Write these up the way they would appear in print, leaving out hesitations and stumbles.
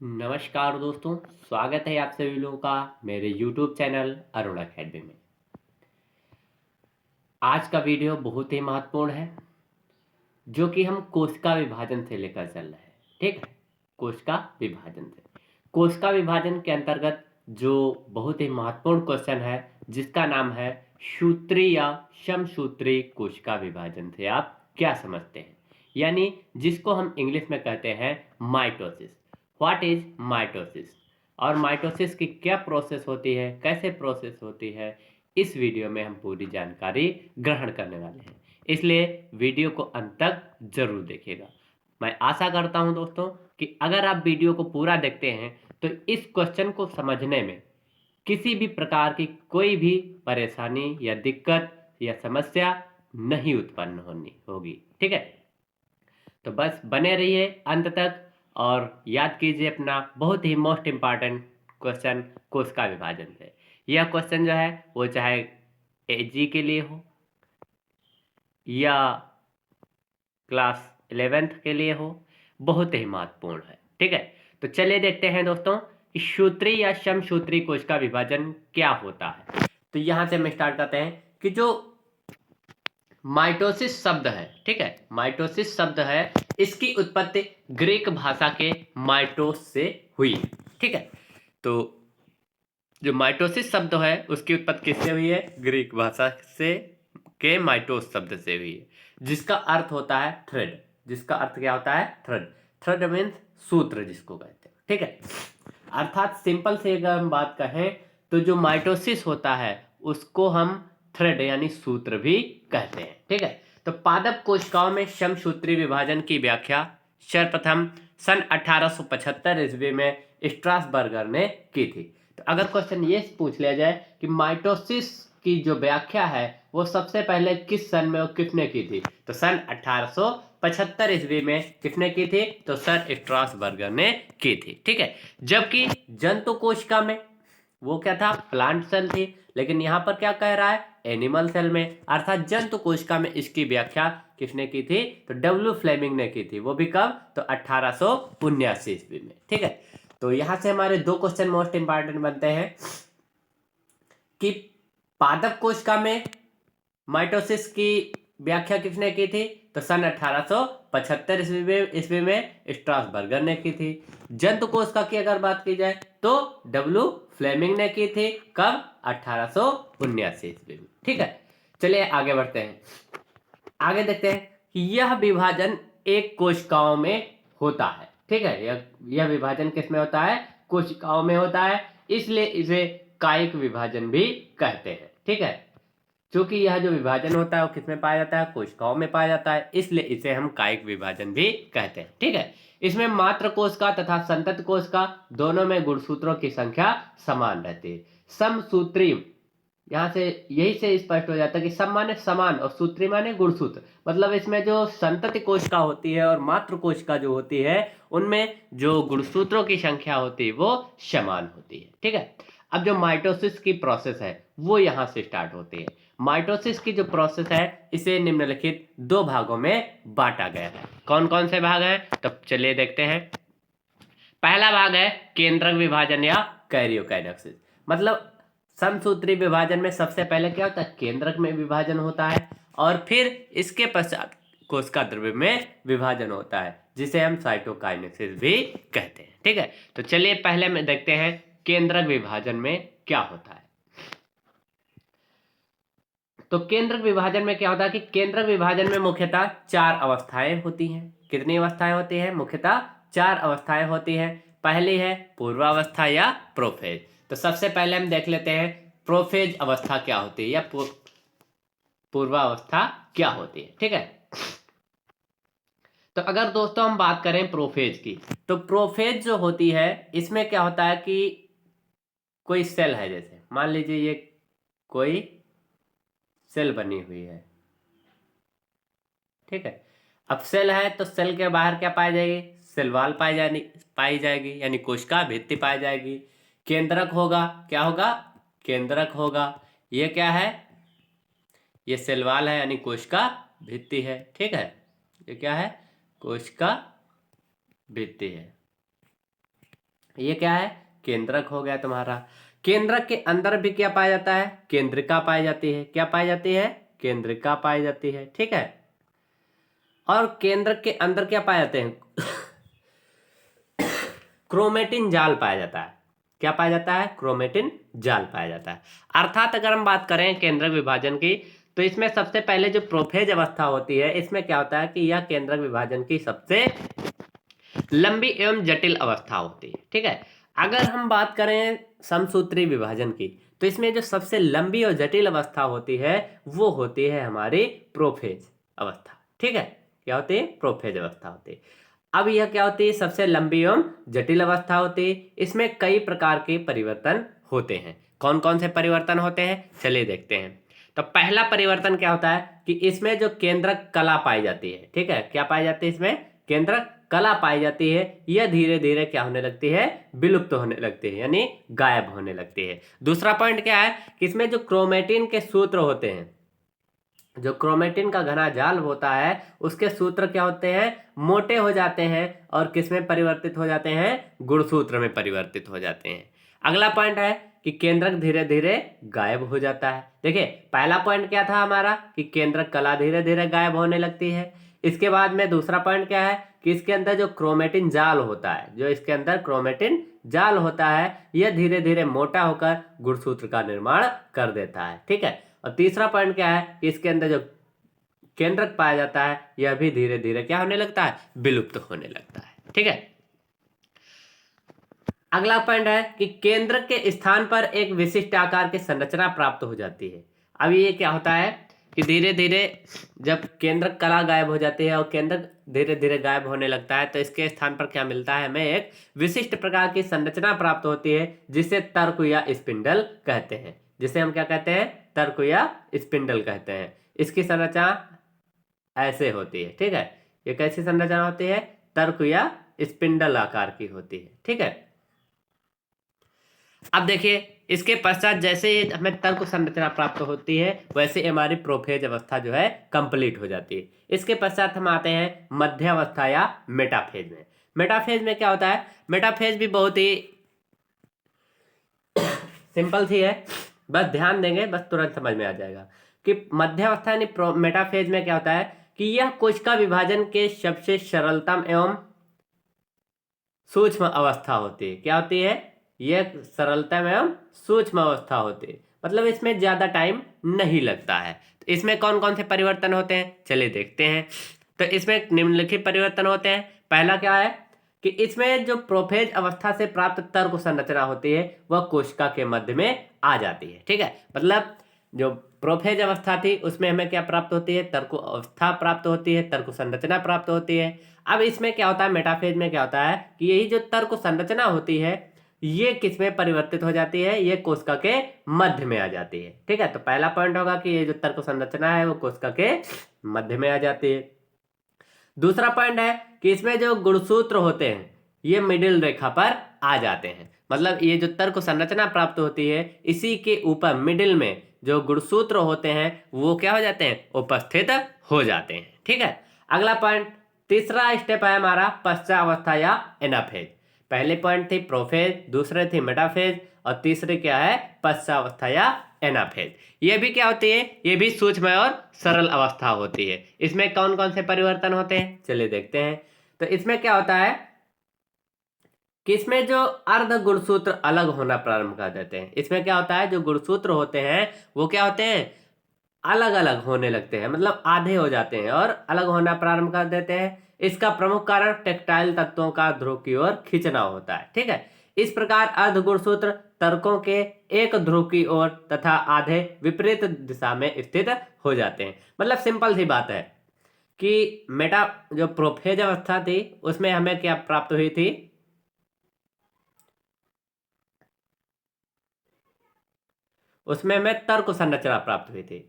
नमस्कार दोस्तों, स्वागत है आप सभी लोगों का मेरे YouTube चैनल अरुण अकेडमी में। आज का वीडियो बहुत ही महत्वपूर्ण है, जो कि हम कोशिका विभाजन से लेकर चल रहे हैं। ठीक है, कोशिका विभाजन से। कोशिका विभाजन के अंतर्गत जो बहुत ही महत्वपूर्ण क्वेश्चन है, जिसका नाम है सूत्री या समसूत्री कोशिका विभाजन से आप क्या समझते हैं, यानी जिसको हम इंग्लिश में कहते हैं माइटोसिस। व्हाट इज माइटोसिस और माइटोसिस की क्या प्रोसेस होती है, कैसे प्रोसेस होती है, इस वीडियो में हम पूरी जानकारी ग्रहण करने वाले हैं। इसलिए वीडियो को अंत तक जरूर देखिएगा। मैं आशा करता हूं दोस्तों कि अगर आप वीडियो को पूरा देखते हैं तो इस क्वेश्चन को समझने में किसी भी प्रकार की कोई भी परेशानी या दिक्कत या समस्या नहीं उत्पन्न होनी होगी। ठीक है, तो बस बने रहिए अंत तक और याद कीजिए अपना बहुत ही मोस्ट इम्पॉर्टेंट क्वेश्चन कोशिका विभाजन से। यह क्वेश्चन जो है वो चाहे एजी के लिए हो या क्लास 11th के लिए हो, बहुत ही महत्वपूर्ण है। ठीक है, तो चलिए देखते हैं दोस्तों कि सूत्री या समसूत्री कोशिका विभाजन क्या होता है। तो यहां से हम स्टार्ट करते हैं कि जो माइटोसिस शब्द है, ठीक है, माइटोसिस शब्द है, इसकी उत्पत्ति ग्रीक भाषा के माइटोस से हुई। ठीक है, तो जो माइटोसिस शब्द है उसकी उत्पत्ति किससे हुई है? ग्रीक भाषा से के माइटोस शब्द से हुई है, जिसका अर्थ होता है थ्रेड। जिसका अर्थ क्या होता है? थ्रेड। थ्रेड मीन्स सूत्र जिसको कहते हैं। ठीक है, अर्थात सिंपल से अगर हम बात कहें तो जो माइटोसिस होता है उसको हम थ्रेड यानी सूत्र भी कहते हैं। ठीक है, तो पादप कोशिकाओं में समसूत्री विभाजन की व्याख्या सर्वप्रथम सन 1875 ईस्वी में स्ट्रासबर्गर ने की थी। तो अगर क्वेश्चन ये पूछ लिया जाए कि माइटोसिस की जो व्याख्या है वो सबसे पहले किस सन में और किसने की थी, तो सन 1875 ईस्वी में किसने की थी? तो सर स्ट्रासबर्गर ने की थी। ठीक है, जबकि जंतु कोशिका में वो क्या था? प्लांट सेल थी, लेकिन यहां पर क्या कह रहा है? एनिमल सेल में, अर्थात जंतु कोशिका में इसकी व्याख्या किसने की थी? तो डब्ल्यू फ्लेमिंग ने की थी। वो भी कब? तो 1879 ईस्वी में। ठीक है, तो यहां से हमारे दो क्वेश्चन मोस्ट इंपॉर्टेंट बनते हैं कि पादप कोशिका में माइटोसिस की व्याख्या किसने की थी? तो सन 1875 ईस्वी में स्ट्रासबर्गर ने की थी। जंतु कोशिका की अगर बात की जाए तो डब्ल्यू फ्लेमिंग ने की थी। कब? 1879 ईस्वी में। ठीक है, चलिए आगे बढ़ते हैं। आगे देखते हैं कि यह विभाजन एक कोशिकाओं में होता है। ठीक है, यह विभाजन किस में होता है? कोशिकाओं में होता है, इसलिए इसे कायिक विभाजन भी कहते हैं। ठीक है, क्योंकि यह जो विभाजन होता है वो किसमें पाया जाता है? कोशिकाओं में पाया जाता है, इसलिए इसे हम कायिक विभाजन भी कहते हैं। ठीक है, इसमें मात्र कोशिका तथा संतत कोशिका दोनों में गुणसूत्रों की संख्या समान रहती है। समसूत्री, यहाँ से यही से स्पष्ट हो जाता है कि सम माने समान और सूत्री माने गुणसूत्र। मतलब इसमें जो संतति कोशिका होती है और मात्र कोशिका जो होती है उनमें जो गुणसूत्रों की संख्या होती है वो समान होती है। ठीक है, अब जो माइटोसिस की प्रोसेस है वो यहाँ से स्टार्ट होती है। माइटोसिस की जो प्रोसेस है इसे निम्नलिखित दो भागों में बांटा गया है। कौन कौन से भाग हैं? तो चलिए देखते हैं। पहला भाग है केंद्रक विभाजन या कैरियोकाइनेसिस। मतलब समसूत्री विभाजन में सबसे पहले क्या होता है? केंद्रक में विभाजन होता है और फिर इसके पश्चात कोशिका द्रव्य में विभाजन होता है, जिसे हम साइटोकाइनेसिस भी कहते हैं। ठीक है, तो चलिए पहले में देखते हैं केंद्रक विभाजन में क्या होता है। तो केंद्रक विभाजन में क्या होता है कि केंद्रक विभाजन में मुख्यतः चार अवस्थाएं होती हैं। कितनी अवस्थाएं होती हैं? मुख्यतः चार अवस्थाएं होती हैं। पहली है पूर्वावस्था या प्रोफेज। तो सबसे पहले हम देख लेते हैं प्रोफेज अवस्था क्या होती है या पूर्वावस्था क्या होती है। ठीक है, तो अगर दोस्तों हम बात करें प्रोफेज की, तो प्रोफेज जो होती है इसमें क्या होता है कि कोई सेल है, जैसे मान लीजिए ये कोई सेल बनी हुई है। ठीक है, अब सेल है तो सेल के बाहर क्या पाई जाएगी? सेल वॉल पाई जाएगी, यानी कोशिका भित्ति पाई जाएगी। केंद्रक होगा, क्या होगा? केंद्रक होगा। ये क्या है? ये सेल वॉल है यानी कोशिका भित्ति है। ठीक है, ये क्या है? कोशिका भित्ति है। ये क्या है, केंद्रक हो गया तुम्हारा। केंद्रक के अंदर भी क्या पाया जाता है, केंद्रिका पाई जाती है। क्या पाई जाती है, केंद्रिका पाई जाती है, ठीक है। और केंद्रक के अंदर क्या पाए जाते हैं, क्रोमेटिन जाल पाया जाता है। क्या पाया जाता है, क्रोमेटिन जाल पाया जाता है। अर्थात अगर हम बात करें केंद्रक विभाजन की, तो इसमें सबसे पहले जो प्रोफेज अवस्था होती है, इसमें क्या होता है कि यह केंद्रक विभाजन की सबसे लंबी एवं जटिल अवस्था होती है, ठीक है। अगर हम बात करें समसूत्री विभाजन की, तो इसमें जो सबसे लंबी और जटिल अवस्था होती है वो होती है हमारी प्रोफेज अवस्था, ठीक है। क्या होती है, प्रोफेज अवस्था होती है। अब यह क्या होती है, सबसे लंबी एवं जटिल अवस्था होती है। इसमें कई प्रकार के परिवर्तन होते हैं। कौन कौन से परिवर्तन होते हैं, चलिए देखते हैं। तो पहला परिवर्तन क्या होता है कि इसमें जो केंद्रक कला पाई जाती है, ठीक है, क्या पाई जाती है, इसमें केंद्रक कला पाई जाती है, यह धीरे धीरे क्या होने लगती है, विलुप्त होने लगती है, यानी गायब होने लगती है। दूसरा पॉइंट क्या है कि इसमें जो क्रोमेटिन के सूत्र होते हैं, जो क्रोमेटिन का घना जाल होता है, उसके सूत्र क्या होते हैं, मोटे हो जाते हैं और किसमें परिवर्तित हो जाते हैं, गुणसूत्र में परिवर्तित हो जाते हैं। अगला पॉइंट है कि केंद्रक धीरे धीरे गायब हो जाता है। देखिए पहला पॉइंट क्या था हमारा कि केंद्रक कला धीरे धीरे गायब होने लगती है। इसके बाद में दूसरा पॉइंट क्या है कि इसके अंदर जो क्रोमेटिन जाल होता है, जो इसके अंदर क्रोमेटिन जाल होता है, यह धीरे धीरे मोटा होकर गुणसूत्र का निर्माण कर देता है, ठीक है। और तीसरा पॉइंट क्या है कि इसके अंदर जो केंद्रक पाया जाता है, यह भी धीरे धीरे क्या होने लगता है, विलुप्त होने लगता है, ठीक है। अगला पॉइंट है कि केंद्रक के स्थान पर एक विशिष्ट आकार की संरचना प्राप्त हो जाती है। अब ये क्या होता है कि धीरे धीरे जब केंद्रक कला गायब हो जाती है और केंद्रक धीरे धीरे गायब होने लगता है, तो इसके स्थान पर क्या मिलता है, हमें एक विशिष्ट प्रकार की संरचना प्राप्त होती है, जिसे तर्क या स्पिंडल कहते हैं। जिसे हम क्या कहते हैं, तर्क या स्पिंडल कहते हैं। इसकी संरचना ऐसे होती है, ठीक है। ये कैसी संरचना होती है, तर्क या स्पिंडल आकार की होती है, ठीक है। अब देखिए इसके पश्चात जैसे ही हमें तर्क संरचना प्राप्त होती है, वैसे हमारी प्रोफेज अवस्था जो है कंप्लीट हो जाती है। इसके पश्चात हम आते हैं मध्य अवस्था या मेटाफेज में। मेटाफेज में क्या होता है, मेटाफेज भी बहुत ही सिंपल सी है, बस ध्यान देंगे, बस तुरंत समझ में आ जाएगा कि मध्य अवस्था यानी मेटाफेज में क्या होता है कि यह कोशिका विभाजन के सबसे सरलतम एवं सूक्ष्म अवस्था होती है। क्या होती है, यह सरलतम एवं सूक्ष्म अवस्था होती है, मतलब इसमें ज्यादा टाइम नहीं लगता है। तो इसमें कौन कौन से परिवर्तन होते हैं, चलिए देखते हैं। तो इसमें निम्नलिखित परिवर्तन होते हैं। पहला क्या है कि इसमें जो प्रोफेज अवस्था से प्राप्त तर्क संरचना होती है, वह कोशिका के मध्य में आ जाती है, ठीक है। मतलब जो प्रोफेज अवस्था थी उसमें हमें क्या प्राप्त होती है, तर्क अवस्था प्राप्त होती है, तर्क संरचना प्राप्त होती है। अब इसमें क्या होता है, मेटाफेज में क्या होता है कि यही जो तर्क संरचना होती है, ये किस में परिवर्तित हो जाती है, ये कोशिका के मध्य में आ जाती है, ठीक है। तो पहला पॉइंट होगा कि ये जो तर्क संरचना है वो कोशिका के मध्य में आ जाती है। दूसरा पॉइंट है कि इसमें जो गुणसूत्र होते हैं, ये मिडिल रेखा पर आ जाते हैं। मतलब ये जो तर्क संरचना प्राप्त होती है, इसी के ऊपर मिडिल में जो गुणसूत्र होते हैं वो क्या हो जाते हैं, उपस्थित हो जाते हैं, ठीक है। अगला पॉइंट, तीसरा स्टेप है हमारा पश्चावस्था या एनाफेज। पहले पॉइंट थी प्रोफेज, दूसरे थी मेटाफेज, और तीसरे क्या है, पश्चावस्था या एनाफेज। ये भी क्या होती है, ये भी सूक्ष्म और सरल अवस्था होती है। इसमें कौन कौन से परिवर्तन होते हैं, चलिए देखते हैं। तो इसमें क्या होता है कि इसमें जो अर्ध गुणसूत्र अलग होना प्रारंभ कर देते हैं। इसमें क्या होता है, जो गुणसूत्र होते हैं वो क्या होते हैं, अलग अलग होने लगते हैं, मतलब आधे हो जाते हैं और अलग होना प्रारंभ कर देते हैं। इसका प्रमुख कारण टेक्टाइल तत्वों का ध्रुव की ओर खींचना होता है, ठीक है। इस प्रकार अर्ध गुणसूत्र तर्कों के एक ध्रुव की ओर तथा आधे विपरीत दिशा में स्थित हो जाते हैं। मतलब सिंपल सी बात है कि मेटा जो प्रोफेज अवस्था थी उसमें हमें क्या प्राप्त हुई थी, उसमें हमें तर्क संरचना प्राप्त हुई थी।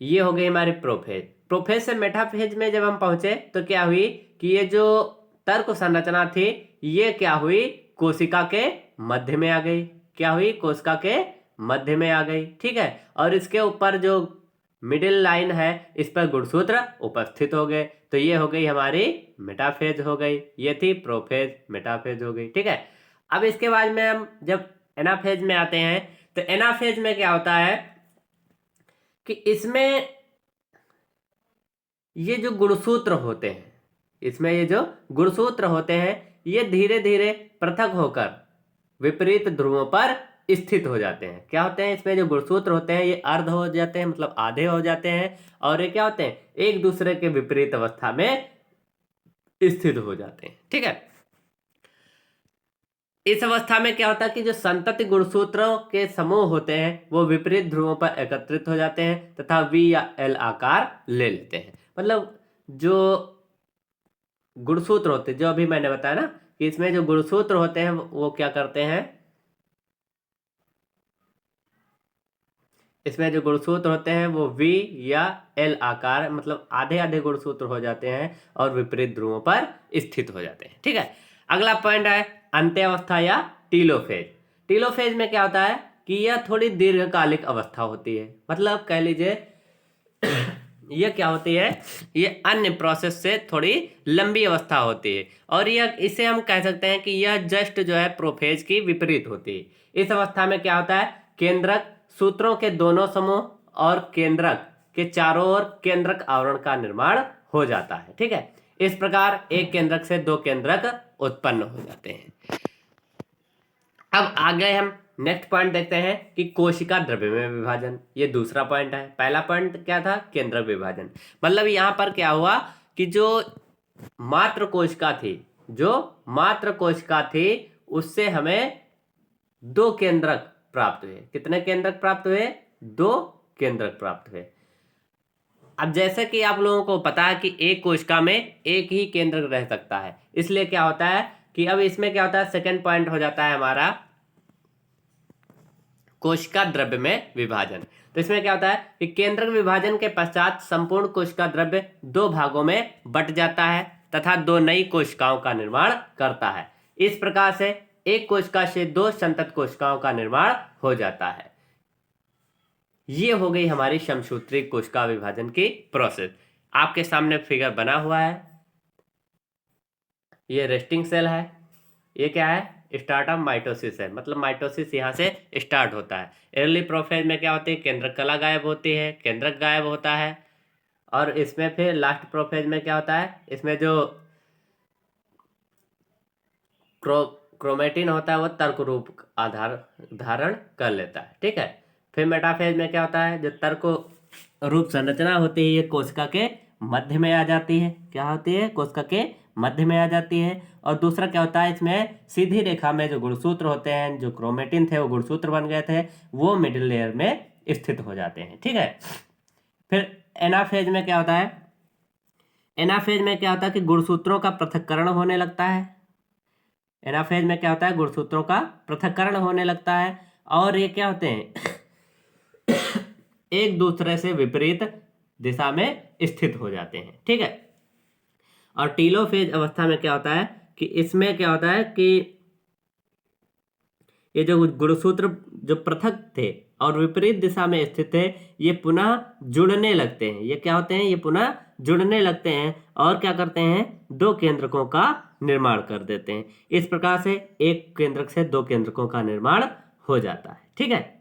ये हो गई हमारी प्रोफेज। प्रोफेज से मेटाफेज में जब हम पहुंचे तो क्या हुई कि ये जो तर्क संरचना थी ये क्या हुई, कोशिका के मध्य में आ गई। क्या हुई, कोशिका के मध्य में आ गई, ठीक है। और इसके ऊपर जो मिडिल लाइन है इस पर गुणसूत्र उपस्थित हो गए। तो ये हो गई हमारी मेटाफेज हो गई, ये थी प्रोफेज, मेटाफेज हो गई, ठीक है। अब इसके बाद में हम जब एनाफेज में आते हैं तो एनाफेज में क्या होता है कि इसमें ये जो गुणसूत्र होते हैं, इसमें ये जो गुणसूत्र होते हैं ये धीरे धीरे पृथक होकर विपरीत ध्रुवों पर स्थित हो जाते हैं। क्या होते हैं इसमें जो गुणसूत्र होते हैं ये अर्ध हो जाते हैं, मतलब आधे हो जाते हैं, और ये क्या होते हैं एक दूसरे के विपरीत अवस्था में स्थित हो जाते हैं। ठीक है, इस अवस्था में क्या होता है कि जो संतति गुणसूत्रों के समूह होते हैं वो विपरीत ध्रुवों पर एकत्रित हो जाते हैं तथा वी या एल आकार ले लेते हैं। मतलब जो गुणसूत्र होते हैं, जो अभी मैंने बताया ना कि इसमें जो गुणसूत्र होते हैं वो क्या करते हैं, इसमें जो गुणसूत्र होते हैं वो वी या एल आकार, मतलब आधे आधे गुणसूत्र हो जाते हैं और विपरीत ध्रुवों पर स्थित हो जाते हैं। ठीक है, अगला पॉइंट है अंत्यावस्था या टीलोफेज। टीलोफेज में क्या होता है कि यह थोड़ी दीर्घकालिक अवस्था होती है, मतलब कह लीजिए यह क्या होती है, ये अन्य प्रोसेस से थोड़ी लंबी अवस्था होती है, और यह इसे हम कह सकते हैं कि यह जस्ट जो है प्रोफेज की विपरीत होती है। इस अवस्था में क्या होता है, केंद्रक सूत्रों के दोनों समूह और केंद्रक के चारों ओर केंद्रक आवरण का निर्माण हो जाता है। ठीक है, इस प्रकार एक केंद्रक से दो केंद्रक उत्पन्न हो जाते हैं। अब आगे हम नेक्स्ट पॉइंट देखते हैं कि कोशिका द्रव्य में विभाजन। ये दूसरा पॉइंट है। पहला पॉइंट क्या था, केंद्रक विभाजन। मतलब यहां पर क्या हुआ कि जो मात्र कोशिका थी, जो मात्र कोशिका थी उससे हमें दो केंद्रक प्राप्त हुए। कितने केंद्रक प्राप्त हुए, दो केंद्रक प्राप्त हुए। अब जैसे कि आप लोगों को पता है कि एक कोशिका में एक ही केंद्रक रह सकता है, इसलिए क्या होता है कि अब इसमें क्या होता है, सेकंड पॉइंट हो जाता है हमारा कोशिका द्रव्य में विभाजन। तो इसमें क्या होता है कि केंद्रक विभाजन के पश्चात संपूर्ण कोशिका द्रव्य दो भागों में बट जाता है तथा दो नई कोशिकाओं का निर्माण करता है। इस प्रकार से एक कोशिका से दो संतत कोशिकाओं का निर्माण हो जाता है। ये हो गई हमारी समसूत्री कोशिका विभाजन की प्रोसेस। आपके सामने फिगर बना हुआ है, ये रेस्टिंग सेल है, ये क्या है, स्टार्ट ऑफ माइटोसिस है, मतलब माइटोसिस यहाँ से स्टार्ट होता है। अर्ली प्रोफेज में क्या होती है, केंद्रक कला गायब होती है, केंद्रक गायब होता है, और इसमें फिर लास्ट प्रोफेज में क्या होता है, इसमें जो क्रोमेटिन होता है वो तर्क रूप आधार धारण कर लेता है। ठीक है, फिर मेटाफेज में क्या होता है, जो तर्क रूप संरचना होती है ये कोशिका के मध्य में आ जाती है। क्या होती है, कोशिका के मध्य में आ जाती है। और दूसरा क्या होता है, इसमें सीधी रेखा में जो गुणसूत्र होते हैं, जो क्रोमेटिन थे वो गुणसूत्र बन गए थे, वो मिडिल लेयर में स्थित हो जाते हैं। ठीक है, फिर एनाफेज में क्या होता है, एनाफेज में क्या होता है कि गुणसूत्रों का पृथक्करण होने लगता है। एनाफेज में क्या होता है, गुणसूत्रों का पृथक्करण होने लगता है, और ये क्या होते हैं एक दूसरे से विपरीत दिशा में स्थित हो जाते हैं। ठीक है, और टीलोफेज अवस्था में क्या होता है कि इसमें क्या होता है कि ये जो गुणसूत्र जो पृथक थे और विपरीत दिशा में स्थित थे ये पुनः जुड़ने लगते हैं। ये क्या होते हैं, ये पुनः जुड़ने लगते हैं और क्या करते हैं, दो केंद्रकों का निर्माण कर देते हैं। इस प्रकार से एक केंद्रक से दो केंद्रकों का निर्माण हो जाता है। ठीक है,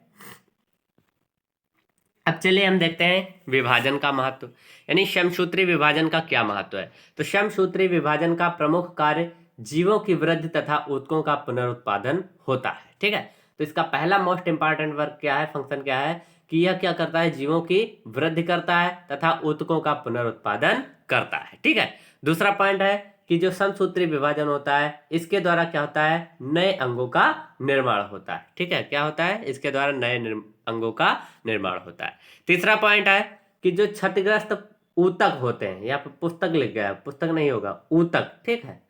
अब चलिए हम देखते हैं विभाजन का महत्व, यानी समसूत्री विभाजन का क्या महत्व है। तो समसूत्री विभाजन का प्रमुख कार्य जीवों की वृद्धि तथा ऊतकों का पुनरुत्पादन होता है। ठीक है, तो इसका पहला मोस्ट इंपॉर्टेंट वर्क क्या है, फंक्शन क्या है कि यह क्या करता है, जीवों की वृद्धि करता है तथा ऊतकों का पुनरुत्पादन करता है। ठीक है, दूसरा पॉइंट है कि जो समसूत्री विभाजन होता है इसके द्वारा क्या होता है, नए अंगों का निर्माण होता है। ठीक है, क्या होता है, इसके द्वारा नए अंगों का निर्माण होता है। तीसरा पॉइंट है कि जो क्षतिग्रस्त ऊतक होते हैं, यहाँ पर पुस्तक लिख गया है, पुस्तक नहीं होगा, ऊतक। ठीक है,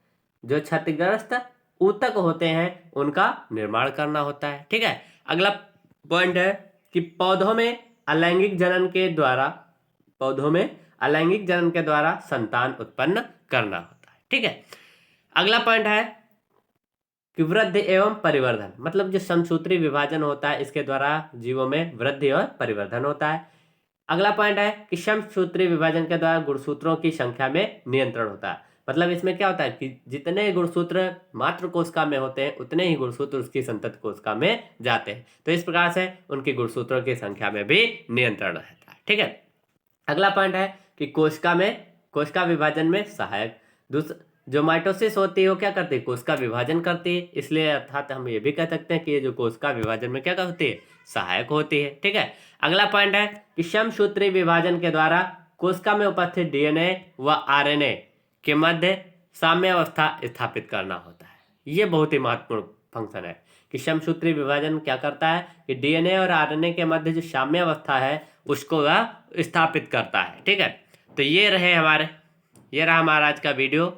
जो क्षतिग्रस्त ऊतक होते हैं उनका निर्माण करना होता है। ठीक है, अगला पॉइंट है कि पौधों में अलैंगिक जनन के द्वारा, पौधों में अलैंगिक जनन के द्वारा संतान उत्पन्न करना होता है। ठीक है, अगला पॉइंट है कि वृद्धि एवं परिवर्धन, मतलब जो समसूत्री विभाजन होता है इसके द्वारा जीवों में वृद्धि और परिवर्धन होता है। अगला पॉइंट है कि समसूत्री विभाजन के द्वारा गुणसूत्रों की संख्या में नियंत्रण होता है, मतलब इसमें क्या होता है कि जितने गुणसूत्र मात्र कोशिका में होते हैं उतने ही गुणसूत्र उसकी संतत कोशिका में जाते हैं। तो इस प्रकार से उनकी गुणसूत्रों की संख्या में भी नियंत्रण रहता है। ठीक है, अगला पॉइंट है कि कोशिका विभाजन में सहायक। जो माइटोसिस होती है वो क्या करती है, कोशिका विभाजन करती है, इसलिए अर्थात हम ये भी कह सकते हैं कि ये जो कोशिका विभाजन में क्या होती है, सहायक होती है। ठीक है, अगला पॉइंट है कि समसूत्री विभाजन के द्वारा कोशिका में उपस्थित डीएनए व आरएनए के मध्य साम्य अवस्था स्थापित करना होता है। ये बहुत ही महत्वपूर्ण फंक्शन है कि समसूत्री विभाजन क्या करता है कि डीएनए और आरएनए के मध्य जो साम्य अवस्था है उसको वह स्थापित करता है। ठीक है, तो ये रहा हमारा आज का वीडियो।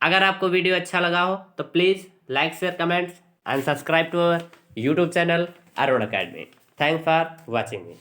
अगर आपको वीडियो अच्छा लगा हो तो please like share comments and subscribe to our YouTube channel Arun academy. Thanks for watching me.